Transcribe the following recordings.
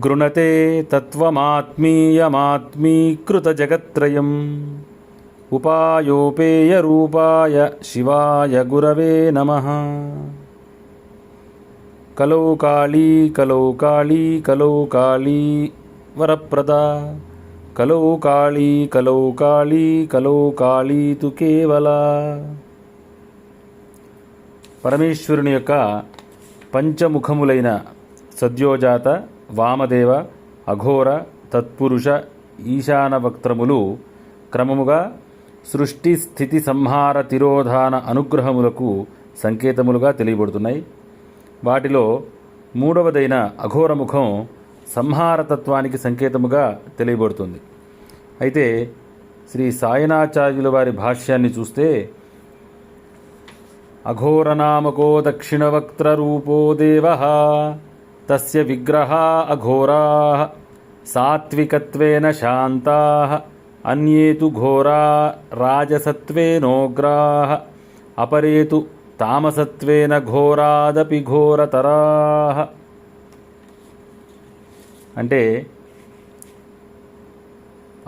గృణతే తత్వమాత్మీయమాత్మీకృతజగత్రయం ఉపాయోపేయరూపాయ శివాయ గురవే నమః. కలౌ కాళీ కలౌ కాళీ కలౌ కాళీ వరప్రదా కలౌ కాళీ కలౌ కాళీ కలౌ కాళీ తు కేవలా. పరమేశ్వరుని యొక్క పంచముఖములైన సద్యోజాత, వామదేవ, అఘోర, తత్పురుష, ఈశాన వక్త్రములు క్రమముగా సృష్టి స్థితి సంహార తిరోధాన అనుగ్రహములకు సంకేతములుగా తెలియబడుతున్నాయి. వాటిలో మూడవదైన అఘోరముఖం సంహారతత్వానికి సంకేతముగా తెలియబడుతుంది. అయితే శ్రీ సాయనాచార్యుల వారి భాష్యాన్ని చూస్తే అఘోరనామకో దక్షిణవక్త్రరూపో దేవః తస్య విగ్రహా అఘోరాః సాత్వికత్వేన శాంతాః అన్యే తు ఘోరా రాజసత్వేనోగ్రాః అపరే తు తామసత్వేన ఘోరాదపి ఘోరతరాః. అంటే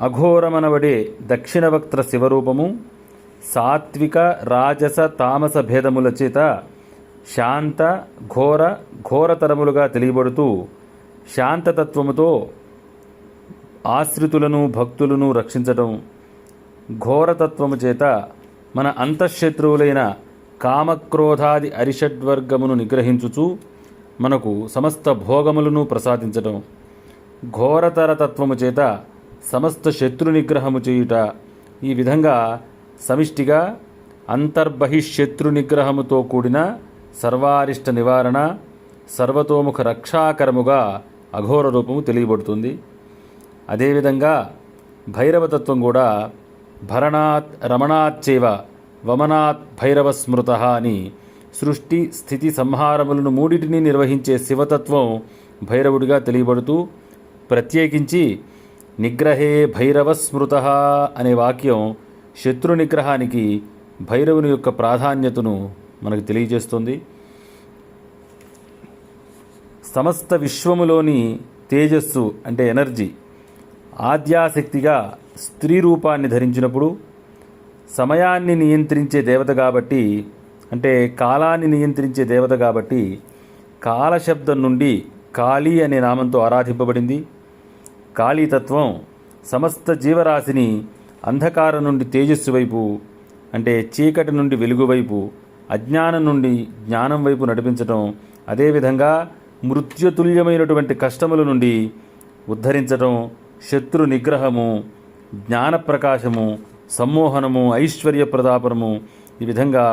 అఘోరమనబడే దక్షిణవక్త్ర శివరూపము సాత్విక, రాజస, తామస భేదముల చేత శాంత, ఘోర, ఘోరతరములుగా తెలియబడుతూ శాంతతత్వముతో ఆశ్రితులను భక్తులను రక్షించటం, ఘోరతత్వము చేత మన అంతఃశత్రువులైన కామక్రోధాది అరిషడ్వర్గమును నిగ్రహించుచు మనకు సమస్త భోగములను ప్రసాదించటం, ఘోరతర తత్వము చేత సమస్త శత్రు నిగ్రహము చేయుట. ఈ విధంగా సమిష్టిగా అంతర్బహిశత్రు నిగ్రహముతో కూడిన సర్వారిష్ట నివారణ, సర్వతోముఖ రక్షాకరముగా అఘోర రూపము తెలియబడుతుంది. అదేవిధంగా భైరవతత్వం కూడా భరణాత్ రమణాచ్చేవ వమనాత్ భైరవ స్మృత అని సృష్టి స్థితి సంహారములను మూడిటిని నిర్వహించే శివతత్వం భైరవుడిగా తెలియబడుతూ, ప్రత్యేకించి నిగ్రహే భైరవ స్మృత అనే వాక్యం శత్రు నిగ్రహానికి భైరవుని యొక్క ప్రాధాన్యతను మనకు తెలియజేస్తుంది. సమస్త విశ్వములోని తేజస్సు అంటే ఎనర్జీ ఆద్యాశక్తిగా స్త్రీ రూపాన్ని ధరించినప్పుడు సమయాన్ని నియంత్రించే దేవత కాబట్టి, అంటే కాలాన్ని నియంత్రించే దేవత కాబట్టి కాలశబ్దం నుండి కాళీ అనే నామంతో ఆరాధింపబడింది. కాళీతత్వం సమస్త జీవరాశిని అంధకారం నుండి తేజస్సు వైపు, అంటే చీకటి నుండి వెలుగు వైపు, అజ్ఞానం నుండి జ్ఞానం వైపు నడిపించటం, అదేవిధంగా మృత్యుతుల్యమైనటువంటి కష్టముల నుండి ఉద్ధరించటం, శత్రు నిగ్రహము, జ్ఞానప్రకాశము, సమ్మోహనము, ఐశ్వర్య ప్రతాపము, ఈ విధంగా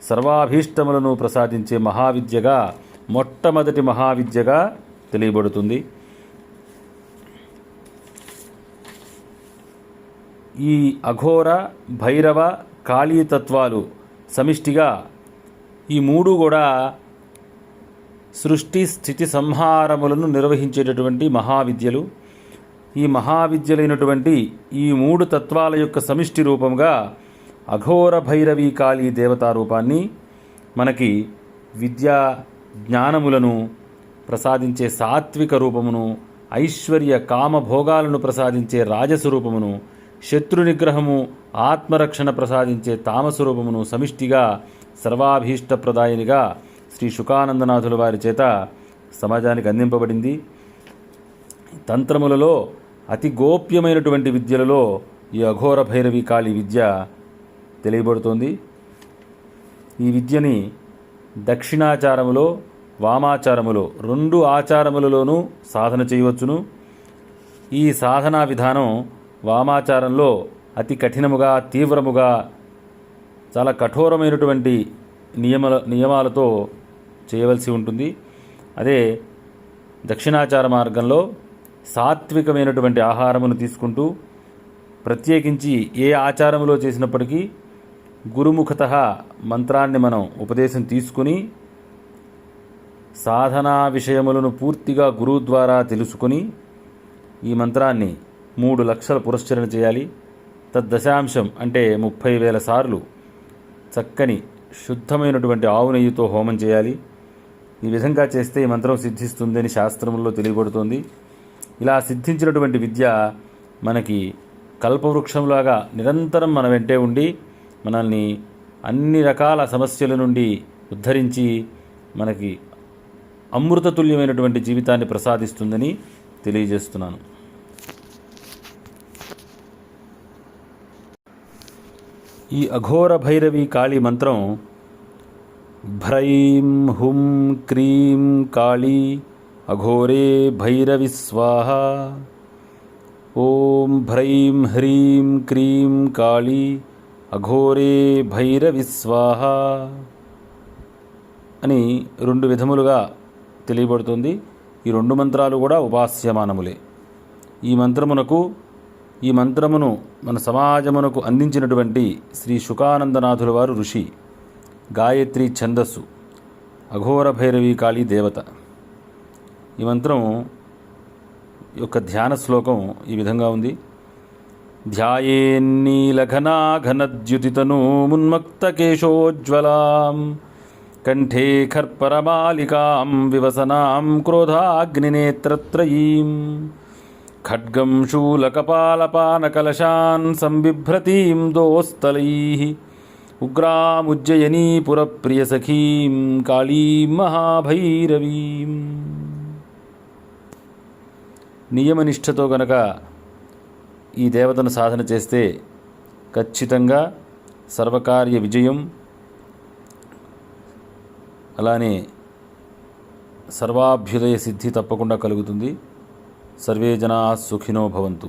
సర్వాభీష్టములను ప్రసాదించే మహావిద్యగా, మొట్టమొదటి మహావిద్యగా తెలియబడుతుంది. ఈ అఘోర, భైరవ, కాళీతత్వాలు సమిష్టిగా ఈ మూడు కూడా సృష్టి స్థితి సంహారములను నిర్వహించేటటువంటి మహావిద్యలు. ఈ మహావిద్యలైనటువంటి ఈ మూడు తత్వాల యొక్క సమిష్టి రూపంగా అఘోర భైరవీ కాళీ దేవతారూపాన్ని మనకి విద్యా జ్ఞానములను ప్రసాదించే సాత్విక రూపమును, ఐశ్వర్య కామభోగాలను ప్రసాదించే రాజస్వరూపమును, శత్రు నిగ్రహము, ఆత్మరక్షణ ప్రసాదించే తామస్వరూపమును సమిష్టిగా సర్వాభీష్టప్రదాయినిగా శ్రీ శుకానందనాథుల వారి చేత సమాజానికి అందింపబడింది. తంత్రములలో అతి గోప్యమైనటువంటి విద్యలలో ఈ అఘోర భైరవి కాళీ విద్య తెలియబడుతోంది. ఈ విద్యని దక్షిణాచారములో, వామాచారములో రెండు ఆచారములలోనూ సాధన చేయవచ్చును. ఈ సాధనా విధానం వామాచారంలో అతి కఠినముగా, తీవ్రముగా, చాలా కఠోరమైనటువంటి నియమాలతో చేయవలసి ఉంటుంది. అదే దక్షిణాచార మార్గంలో సాత్వికమైనటువంటి ఆహారమును తీసుకుంటూ, ప్రత్యేకించి ఏ ఆచారములో చేసినప్పటికీ గురుముఖత మంత్రాన్ని మనం ఉపదేశం తీసుకుని సాధనా విషయములను పూర్తిగా గురువు ద్వారా తెలుసుకుని ఈ మంత్రాన్ని 3 లక్షల పురస్చరణ చేయాలి. తద్దశాంశం అంటే 30,000 సార్లు చక్కని శుద్ధమైనటువంటి ఆవు నెయ్యితో హోమం చేయాలి. ఈ విధంగా చేస్తే ఈ మంత్రం సిద్ధిస్తుందని శాస్త్రముల్లో తెలియబడుతోంది. ఇలా సిద్ధించినటువంటి విద్య మనకి కల్పవృక్షంలాగా నిరంతరం మన వెంటే ఉండి మనల్ని అన్ని రకాల సమస్యల నుండి ఉద్ధరించి మనకి అమృతతుల్యమైనటువంటి జీవితాన్ని ప్రసాదిస్తుందని తెలియజేస్తున్నాను. ఈ అఘోర భైరవి కాళీ మంత్రం భ్రైం హుం క్రీం కాళీ అఘోరే భైరవి స్వాహ. ఓం భ్రైం హ్రీం క్రీం కాళీ అఘోరే భైరవి స్వాహ అని 2 విధములుగా తెలియబడుతుంది. ఈ 2 మంత్రాలు కూడా ఉపాస్యమానములే. ఈ మంత్రమును మన సమాజమునకు అందించినటువంటి శ్రీ శుకానందనాథుల వారు ఋషి, గాయత్రి ఛందస్సు, అఘోర భైరవి కాళీ దేవత. ఈ మంత్రం యొక్క ధ్యాన శ్లోకం ఈ విధంగా ఉంది. ధ్యాయేన్నీలఘనాఘనద్యుతితనూ మున్మక్తకేశోజ్వలాం కంఠే ఖర్పరమాలికాం వివసనాం క్రోధాగ్నినేత్రత్రయీం ఖడ్గం శూలకపాలపానకలశాన్ సంబిభ్రతీం దోస్తలైః ఉగ్రాముజ్జయనీపురప్రియసఖీం కాళీం మహాభైరవీం. నియమనిష్టతో గనక ఈ దేవతను సాధన చేస్తే ఖచ్చితంగా సర్వకార్య విజయం, అలానే సర్వాభ్యుదయ సిద్ధి తప్పకుండా కలుగుతుంది. సర్వే జనా సుఖినో భవంతు.